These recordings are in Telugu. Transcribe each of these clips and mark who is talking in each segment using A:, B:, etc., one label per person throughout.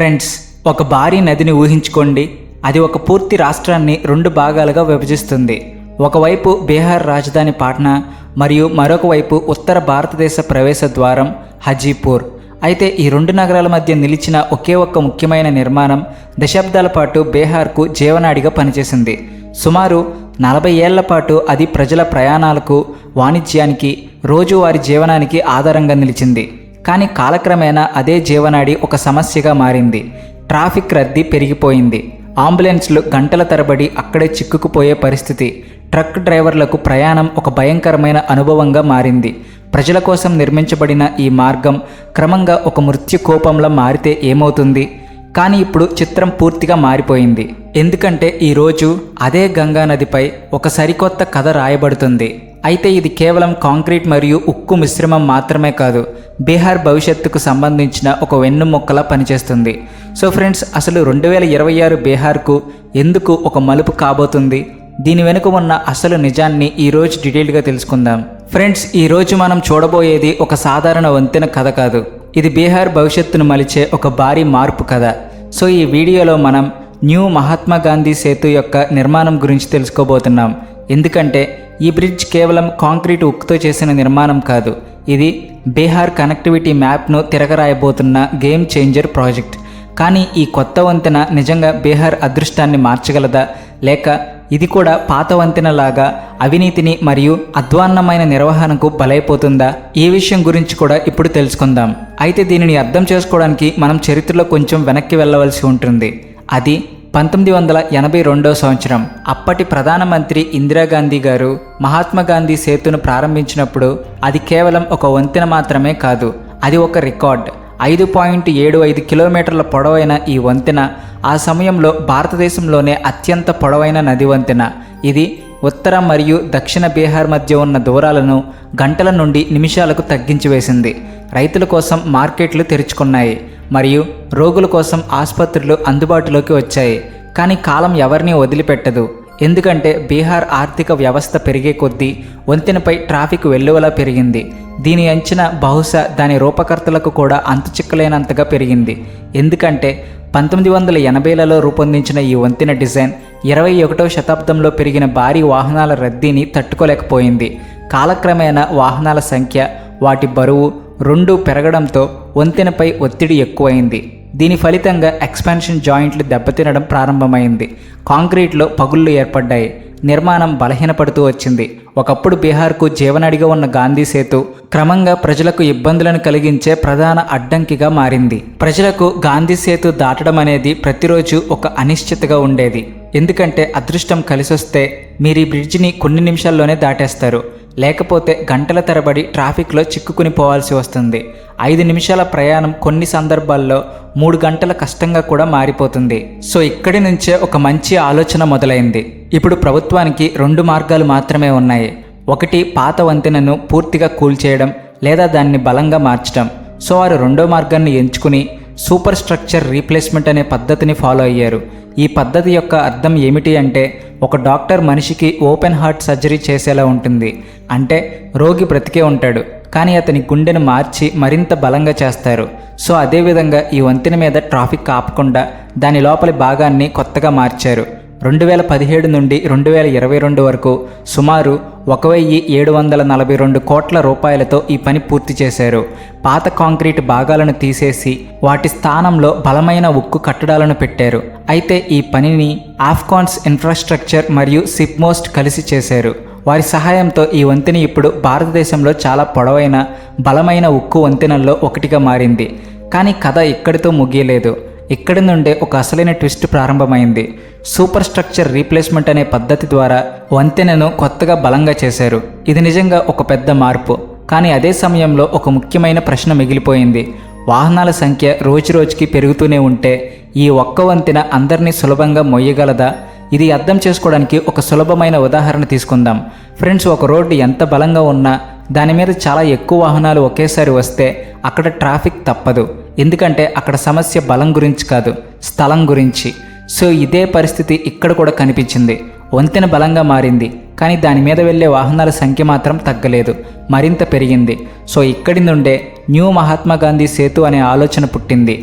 A: ఫ్రెండ్స్, ఒక భారీ నదిని ఊహించుకోండి. అది ఒక పూర్తి రాష్ట్రాన్ని రెండు భాగాలుగా విభజిస్తుంది. ఒకవైపు బీహార్ రాజధాని పాట్నా మరియు మరొక వైపు ఉత్తర భారతదేశ ప్రవేశ ద్వారం హాజీపూర్. అయితే ఈ రెండు నగరాల మధ్య నిలిచిన ఒకే ఒక్క ముఖ్యమైన నిర్మాణం దశాబ్దాల పాటు బీహార్కు జీవనాడిగా పనిచేసింది. సుమారు 40 ఏళ్ల పాటు అది ప్రజల ప్రయాణాలకు, వాణిజ్యానికి, రోజువారీ జీవనానికి ఆధారంగా నిలిచింది. కానీ కాలక్రమేణా అదే జీవనాడి ఒక సమస్యగా మారింది. ట్రాఫిక్ రద్దీ పెరిగిపోయింది. అంబులెన్స్లు గంటల తరబడి అక్కడే చిక్కుకుపోయే పరిస్థితి. ట్రక్ డ్రైవర్లకు ప్రయాణం ఒక భయంకరమైన అనుభవంగా మారింది. ప్రజల కోసం నిర్మించబడిన ఈ మార్గం క్రమంగా ఒక మృత్యు కోపంలా మారితే ఏమవుతుంది? కానీ ఇప్పుడు చిత్రం పూర్తిగా మారిపోయింది. ఎందుకంటే ఈరోజు అదే గంగా నదిపై ఒక సరికొత్త కథ రాయబడుతుంది. అయితే ఇది కేవలం కాంక్రీట్ మరియు ఉక్కు మిశ్రమం మాత్రమే కాదు, బీహార్ భవిష్యత్తుకు సంబంధించిన ఒక వెన్నుముక్కలా పనిచేస్తుంది. సో ఫ్రెండ్స్, అసలు 2026 బీహార్కు ఎందుకు ఒక మలుపు కాబోతుంది? దీని వెనుక ఉన్న అసలు నిజాన్ని ఈరోజు డీటెయిల్గా తెలుసుకుందాం. ఫ్రెండ్స్, ఈరోజు మనం చూడబోయేది ఒక సాధారణ వంతెన కథ కాదు. ఇది బీహార్ భవిష్యత్తును మలిచే ఒక భారీ మార్పు కథ. సో ఈ వీడియోలో మనం న్యూ మహాత్మా గాంధీ సేతు యొక్క నిర్మాణం గురించి తెలుసుకోబోతున్నాం. ఎందుకంటే ఈ బ్రిడ్జ్ కేవలం కాంక్రీట్ ఉక్కుతో చేసిన నిర్మాణం కాదు, ఇది బీహార్ కనెక్టివిటీ మ్యాప్ను తిరగరాయబోతున్న గేమ్ చేంజర్ ప్రాజెక్ట్. కానీ ఈ కొత్త వంతెన నిజంగా బీహార్ అదృష్టాన్ని మార్చగలదా, లేక ఇది కూడా పాత వంతెనలాగా అవినీతిని మరియు అధ్వాన్నమైన నిర్వహణకు బలైపోతుందా? ఈ విషయం గురించి కూడా ఇప్పుడు తెలుసుకుందాం. అయితే దీనిని అర్థం చేసుకోవడానికి మనం చరిత్రలో కొంచెం వెనక్కి వెళ్ళవలసి ఉంటుంది. అది 1982 సంవత్సరం. అప్పటి ప్రధానమంత్రి ఇందిరాగాంధీ గారు మహాత్మా గాంధీ సేతును ప్రారంభించినప్పుడు అది కేవలం ఒక వంతెన మాత్రమే కాదు, అది ఒక రికార్డ్. 5.75 కిలోమీటర్ల పొడవైన ఈ వంతెన ఆ సమయంలో భారతదేశంలోనే అత్యంత పొడవైన నది వంతెన. ఇది ఉత్తర మరియు దక్షిణ బీహార్ మధ్య ఉన్న దూరాలను గంటల నుండి నిమిషాలకు తగ్గించి వేసింది. రైతుల కోసం మార్కెట్లు తెరుచుకున్నాయి మరియు రోగుల కోసం ఆసుపత్రులు అందుబాటులోకి వచ్చాయి. కానీ కాలం ఎవరిని వదిలిపెట్టదు. ఎందుకంటే బీహార్ ఆర్థిక వ్యవస్థ పెరిగే కొద్దీ వంతెనపై ట్రాఫిక్ వెల్లువలా పెరిగింది. దీని అంచనా బహుశా దాని రూపకర్తలకు కూడా అంతుచిక్కలేనంతగా పెరిగింది. ఎందుకంటే 1980లలో రూపొందించిన ఈ వంతెన డిజైన్ 21వ శతాబ్దంలో పెరిగిన భారీ వాహనాల రద్దీని తట్టుకోలేకపోయింది. కాలక్రమేణా వాహనాల సంఖ్య, వాటి బరువు రెండూ పెరగడంతో వంతెనపై ఒత్తిడి ఎక్కువైంది. దీని ఫలితంగా ఎక్స్పాన్షన్ జాయింట్లు దెబ్బతినడం ప్రారంభమైంది. కాంక్రీట్లో పగుళ్ళు ఏర్పడ్డాయి. నిర్మాణం బలహీనపడుతూ వచ్చింది. ఒకప్పుడు బీహార్కు జీవనాడిగా ఉన్న గాంధీ సేతు క్రమంగా ప్రజలకు ఇబ్బందులను కలిగించే ప్రధాన అడ్డంకిగా మారింది. ప్రజలకు గాంధీ సేతు దాటడం అనేది ప్రతిరోజు ఒక అనిశ్చితగా ఉండేది. ఎందుకంటే అదృష్టం కలిసొస్తే మీరు ఈ బ్రిడ్జిని కొన్ని నిమిషాల్లోనే దాటేస్తారు, లేకపోతే గంటల తరబడి ట్రాఫిక్లో చిక్కుకుని పోవాల్సి వస్తుంది. 5 నిమిషాల ప్రయాణం కొన్ని సందర్భాల్లో 3 గంటల కష్టంగా కూడా మారిపోతుంది. సో ఇక్కడి నుంచే ఒక మంచి ఆలోచన మొదలైంది. ఇప్పుడు ప్రభుత్వానికి 2 మార్గాలు మాత్రమే ఉన్నాయి. ఒకటి పాత వంతెనను పూర్తిగా కూల్చేయడం, లేదా దాన్ని బలంగా మార్చడం. సో వారు 2వ మార్గాన్ని ఎంచుకుని సూపర్ స్ట్రక్చర్ రీప్లేస్మెంట్ అనే పద్ధతిని ఫాలో అయ్యారు. ఈ పద్ధతి యొక్క అర్థం ఏమిటి అంటే, ఒక డాక్టర్ మనిషికి ఓపెన్ హార్ట్ సర్జరీ చేసేలా ఉంటుంది. అంటే రోగి బ్రతికే ఉంటాడు, కానీ అతని గుండెను మార్చి మరింత బలంగా చేస్తారు. సో అదేవిధంగా ఈ వంతెన మీద ట్రాఫిక్ ఆపకుండా దాని లోపలి భాగాన్ని కొత్తగా మార్చారు. 2017 నుండి 2022 వరకు సుమారు 1742 కోట్ల రూపాయలతో ఈ పని పూర్తి చేశారు. పాత కాంక్రీట్ భాగాలను తీసేసి వాటి స్థానంలో బలమైన ఉక్కు కట్టడాలను పెట్టారు. అయితే ఈ పనిని ఆఫ్కాన్స్ ఇన్ఫ్రాస్ట్రక్చర్ మరియు సిప్మోస్ట్ కలిసి చేశారు. వారి సహాయంతో ఈ వంతెన ఇప్పుడు భారతదేశంలో చాలా పొడవైన, బలమైన ఉక్కు వంతెనల్లో ఒకటిగా మారింది. కానీ కథ ఇక్కడితో ముగియలేదు. ఇక్కడి నుండే ఒక అసలైన ట్విస్ట్ ప్రారంభమైంది. సూపర్ స్ట్రక్చర్ రీప్లేస్మెంట్ అనే పద్ధతి ద్వారా వంతెనను కొత్తగా బలంగా చేశారు. ఇది నిజంగా ఒక పెద్ద మార్పు. కానీ అదే సమయంలో ఒక ముఖ్యమైన ప్రశ్న మిగిలిపోయింది. వాహనాల సంఖ్య రోజురోజుకి పెరుగుతూనే ఉంటే ఈ ఒక్క వంతెన అందరినీ సులభంగా మొయ్యగలదా? ఇది అర్థం చేసుకోవడానికి ఒక సులభమైన ఉదాహరణ తీసుకుందాం. ఫ్రెండ్స్, ఒక రోడ్డు ఎంత బలంగా ఉన్నా దాని మీద చాలా ఎక్కువ వాహనాలు ఒకేసారి వస్తే అక్కడ ట్రాఫిక్ తప్పదు. ఎందుకంటే అక్కడ సమస్య బలం గురించి కాదు, స్థలం గురించి. సో ఇదే పరిస్థితి ఇక్కడ కూడా కనిపించింది. వంతెన బలంగా మారింది, కానీ దాని మీద వెళ్లే వాహనాల సంఖ్య మాత్రం తగ్గలేదు, మరింత పెరిగింది. సో ఇక్కడి నుండే న్యూ మహాత్మా గాంధీ సేతు అనే ఆలోచన పుట్టింది.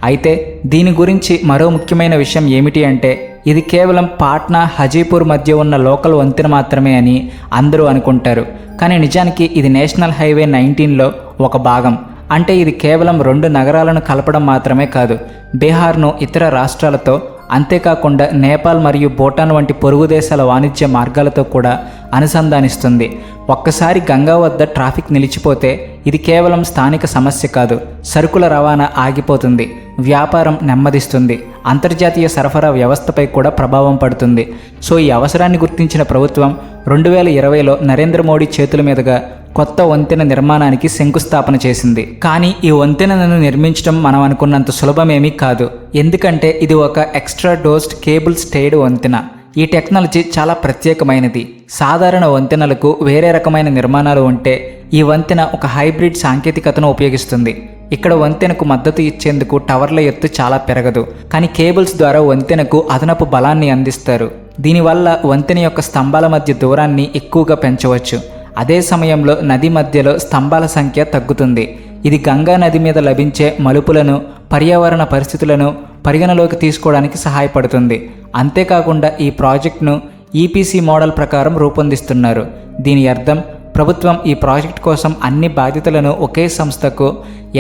A: అయితే దీని గురించి మరో ముఖ్యమైన విషయం ఏమిటి అంటే, ఇది కేవలం పాట్నా హజీపూర్ మధ్య ఉన్న లోకల్ వంతెన మాత్రమే అని అందరూ అనుకుంటారు. కానీ నిజానికి ఇది నేషనల్ హైవే 19లో ఒక భాగం. అంటే ఇది కేవలం 2 నగరాలను కలపడం మాత్రమే కాదు, బీహార్ను ఇతర రాష్ట్రాలతో, అంతేకాకుండా నేపాల్ మరియు భూటాన్ వంటి పొరుగు దేశాల వాణిజ్య మార్గాలతో కూడా అనుసంధానిస్తుంది. ఒక్కసారి గంగా వద్ద ట్రాఫిక్ నిలిచిపోతే ఇది కేవలం స్థానిక సమస్య కాదు, సరుకుల రవాణా ఆగిపోతుంది, వ్యాపారం నెమ్మదిస్తుంది, అంతర్జాతీయ సరఫరా వ్యవస్థపై కూడా ప్రభావం పడుతుంది. సో ఈ అవసరాన్ని గుర్తించిన ప్రభుత్వం 2020లో నరేంద్ర మోడీ చేతుల మీదుగా కొత్త వంతెన నిర్మాణానికి శంకుస్థాపన చేసింది. కానీ ఈ వంతెనను నిర్మించడం మనం అనుకున్నంత సులభమేమీ కాదు, ఎందుకంటే ఇది ఒక ఎక్స్ట్రా డోస్డ్ కేబుల్ స్టేడ్ వంతెన. ఈ టెక్నాలజీ చాలా ప్రత్యేకమైనది. సాధారణ వంతెనలకు వేరే రకమైన నిర్మాణాలు ఉంటే, ఈ వంతెన ఒక హైబ్రిడ్ సాంకేతికతను ఉపయోగిస్తుంది. ఇక్కడ వంతెనకు మద్దతు ఇచ్చేందుకు టవర్ల ఎత్తు చాలా పెరగదు, కానీ కేబుల్స్ ద్వారా వంతెనకు అదనపు బలాన్ని అందిస్తారు. దీనివల్ల వంతెన యొక్క స్తంభాల మధ్య దూరాన్ని ఎక్కువగా పెంచవచ్చు. అదే సమయంలో నది మధ్యలో స్తంభాల సంఖ్య తగ్గుతుంది. ఇది గంగా నది మీద లభించే మలుపులను, పర్యావరణ పరిస్థితులను పరిగణలోకి తీసుకోవడానికి సహాయపడుతుంది. అంతేకాకుండా ఈ ప్రాజెక్టును ఈపీసీ మోడల్ ప్రకారం రూపొందిస్తున్నారు. దీని అర్థం, ప్రభుత్వం ఈ ప్రాజెక్ట్ కోసం అన్ని బాధ్యతలను ఒకే సంస్థకు,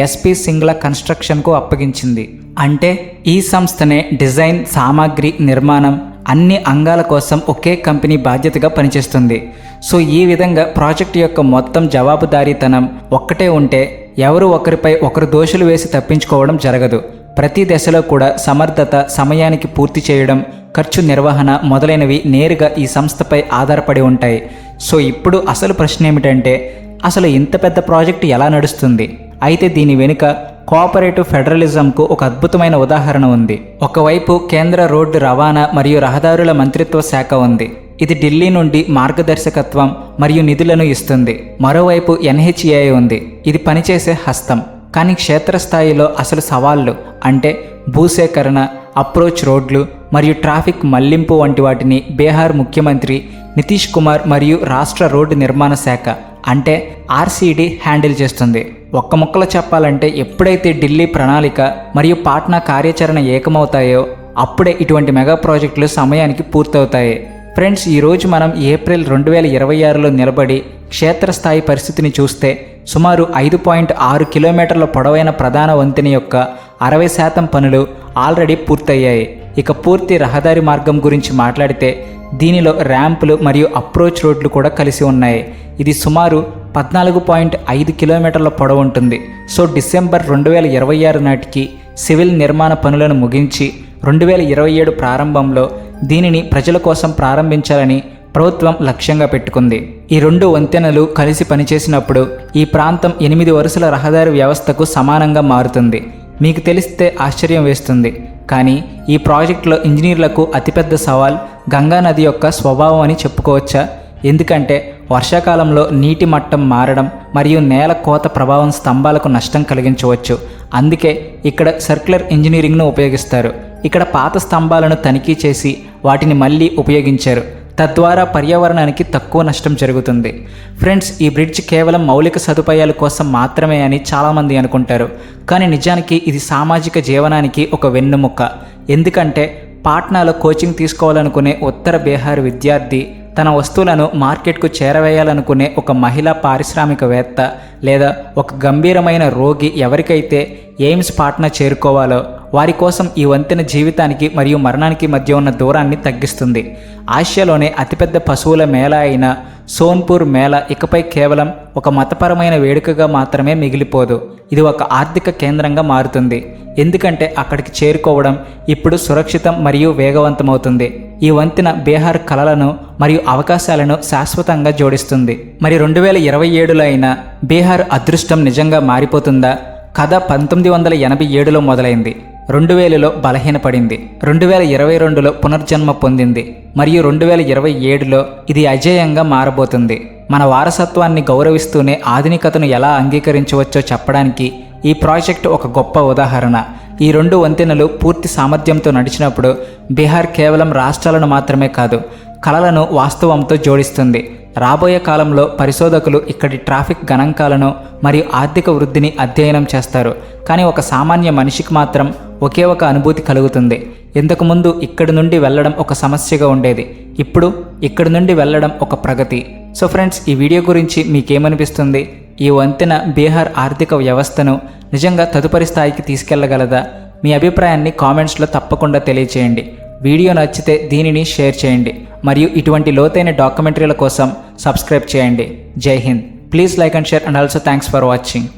A: ఎస్పీ సింగ్లా కన్స్ట్రక్షన్కు అప్పగించింది. అంటే ఈ సంస్థనే డిజైన్, సామాగ్రి, నిర్మాణం అన్ని అంగాల కోసం ఒకే కంపెనీ బాధ్యతగా పనిచేస్తుంది. సో ఈ విధంగా ప్రాజెక్ట్ యొక్క మొత్తం జవాబుదారీతనం ఒక్కటే ఉంటే ఎవరు ఒకరిపై ఒకరు దోషులు వేసి తప్పించుకోవడం జరగదు. ప్రతి దశలో కూడా సమర్థత, సమయానికి పూర్తి చేయడం, ఖర్చు నిర్వహణ మొదలైనవి నేరుగా ఈ సంస్థపై ఆధారపడి ఉంటాయి. సో ఇప్పుడు అసలు ప్రశ్న ఏమిటంటే, అసలు ఇంత పెద్ద ప్రాజెక్టు ఎలా నడుస్తుంది? అయితే దీని వెనుక కోఆపరేటివ్ ఫెడరలిజంకు ఒక అద్భుతమైన ఉదాహరణ ఉంది. ఒకవైపు కేంద్ర రోడ్డు రవాణా మరియు రహదారుల మంత్రిత్వ శాఖ ఉంది. ఇది ఢిల్లీ నుండి మార్గదర్శకత్వం మరియు నిధులను ఇస్తుంది. మరోవైపు ఎన్హెచ్ఏఐ ఉంది. ఇది పనిచేసే హస్తం. కానీ క్షేత్రస్థాయిలో అసలు సవాళ్లు అంటే భూసేకరణ, అప్రోచ్ రోడ్లు మరియు ట్రాఫిక్ మళ్లింపు వంటి వాటిని బీహార్ ముఖ్యమంత్రి నితీష్ కుమార్ మరియు రాష్ట్ర రోడ్డు నిర్మాణ శాఖ అంటే ఆర్సీడీ హ్యాండిల్ చేస్తుంది. ఒక్క ముక్కలో చెప్పాలంటే, ఎప్పుడైతే ఢిల్లీ ప్రణాళిక మరియు పాట్నా కార్యాచరణ ఏకమవుతాయో అప్పుడే ఇటువంటి మెగా ప్రాజెక్టులు సమయానికి పూర్తవుతాయి. ఫ్రెండ్స్, ఈరోజు మనం ఏప్రిల్ 2026లో నిలబడి క్షేత్రస్థాయి పరిస్థితిని చూస్తే సుమారు 5.6 కిలోమీటర్ల పొడవైన ప్రధాన వంతెన యొక్క 60% పనులు ఆల్రెడీ పూర్తయ్యాయి. ఇక పూర్తి రహదారి మార్గం గురించి మాట్లాడితే దీనిలో ర్యాంపులు మరియు అప్రోచ్ రోడ్లు కూడా కలిసి ఉన్నాయి. ఇది సుమారు 14.5 కిలోమీటర్ల పొడవు ఉంటుంది. సో డిసెంబర్ 2026 నాటికి సివిల్ నిర్మాణ పనులను ముగించి 2027 ప్రారంభంలో దీనిని ప్రజల కోసం ప్రారంభించాలని ప్రభుత్వం లక్ష్యంగా పెట్టుకుంది. ఈ 2 వంతెనలు కలిసి పనిచేసినప్పుడు ఈ ప్రాంతం 8 వరుసల రహదారి వ్యవస్థకు సమానంగా మారుతుంది. మీకు తెలిస్తే ఆశ్చర్యం వేస్తుంది, కానీ ఈ ప్రాజెక్టులో ఇంజనీర్లకు అతిపెద్ద సవాల్ గంగా నది యొక్క స్వభావం అని చెప్పుకోవచ్చా? ఎందుకంటే వర్షాకాలంలో నీటి మట్టం మారడం మరియు నేల కోత ప్రభావం స్తంభాలకు నష్టం కలిగించవచ్చు. అందుకే ఇక్కడ సర్క్యులర్ ఇంజనీరింగ్ను ఉపయోగిస్తారు. ఇక్కడ పాత స్తంభాలను తనిఖీ చేసి వాటిని మళ్ళీ ఉపయోగించారు. తద్వారా పర్యావరణానికి తక్కువ నష్టం జరుగుతుంది. ఫ్రెండ్స్, ఈ బ్రిడ్జ్ కేవలం మౌలిక సదుపాయాల కోసం మాత్రమే అని చాలామంది అనుకుంటారు. కానీ నిజానికి ఇది సామాజిక జీవనానికి ఒక వెన్నుముక్క. ఎందుకంటే పాట్నాలో కోచింగ్ తీసుకోవాలనుకునే ఉత్తర బీహార్ విద్యార్థి, తన వస్తువులను మార్కెట్కు చేరవేయాలనుకునే ఒక మహిళా పారిశ్రామికవేత్త లేదా ఒక గంభీరమైన రోగి ఎవరికైతే ఎయిమ్స్ పాట్నా చేరుకోవాలో వారి కోసం ఈ వంతెన జీవితానికి మరియు మరణానికి మధ్య ఉన్న దూరాన్ని తగ్గిస్తుంది. ఆసియాలోనే అతిపెద్ద పశువుల మేళా అయిన సోన్పూర్ మేళా ఇకపై కేవలం ఒక మతపరమైన వేడుకగా మాత్రమే మిగిలిపోదు. ఇది ఒక ఆర్థిక కేంద్రంగా మారుతుంది. ఎందుకంటే అక్కడికి చేరుకోవడం ఇప్పుడు సురక్షితం మరియు వేగవంతమవుతుంది. ఈ వంతెన బీహార్ కళలను మరియు అవకాశాలను శాశ్వతంగా జోడిస్తుంది. మరి 2027లో అయినా బీహార్ అదృష్టం నిజంగా మారిపోతుందా? కథ 1987లో మొదలైంది, 2000లో బలహీనపడింది, 2022లో పునర్జన్మ పొందింది మరియు 2027లో ఇది అజేయంగా మారబోతుంది. మన వారసత్వాన్ని గౌరవిస్తూనే ఆధునికతను ఎలా అంగీకరించవచ్చో చెప్పడానికి ఈ ప్రాజెక్టు ఒక గొప్ప ఉదాహరణ. ఈ 2 వంతెనలు పూర్తి సామర్థ్యంతో నడిచినప్పుడు బీహార్ కేవలం రాష్ట్రాలను మాత్రమే కాదు, కలలను వాస్తవంతో జోడిస్తుంది. రాబోయే కాలంలో పరిశోధకులు ఇక్కడి ట్రాఫిక్ గణాంకాలను మరియు ఆర్థిక వృద్ధిని అధ్యయనం చేస్తారు. కానీ ఒక సామాన్య మనిషికి మాత్రం ఒకే ఒక అనుభూతి కలుగుతుంది. ఇంతకుముందు ఇక్కడి నుండి వెళ్ళడం ఒక సమస్యగా ఉండేది, ఇప్పుడు ఇక్కడి నుండి వెళ్ళడం ఒక ప్రగతి. సో ఫ్రెండ్స్, ఈ వీడియో గురించి మీకేమనిపిస్తుంది? ఈ వంతెన బీహార్ ఆర్థిక వ్యవస్థను నిజంగా తదుపరి స్థాయికి తీసుకెళ్లగలదా? మీ అభిప్రాయాన్ని కామెంట్స్లో తప్పకుండా తెలియచేయండి. వీడియో నచ్చితే దీనిని షేర్ చేయండి మరియు ఇటువంటి లోతైన డాక్యుమెంటరీల కోసం సబ్స్క్రైబ్ చేయండి. జై Hind. Please like and share and also thanks for watching.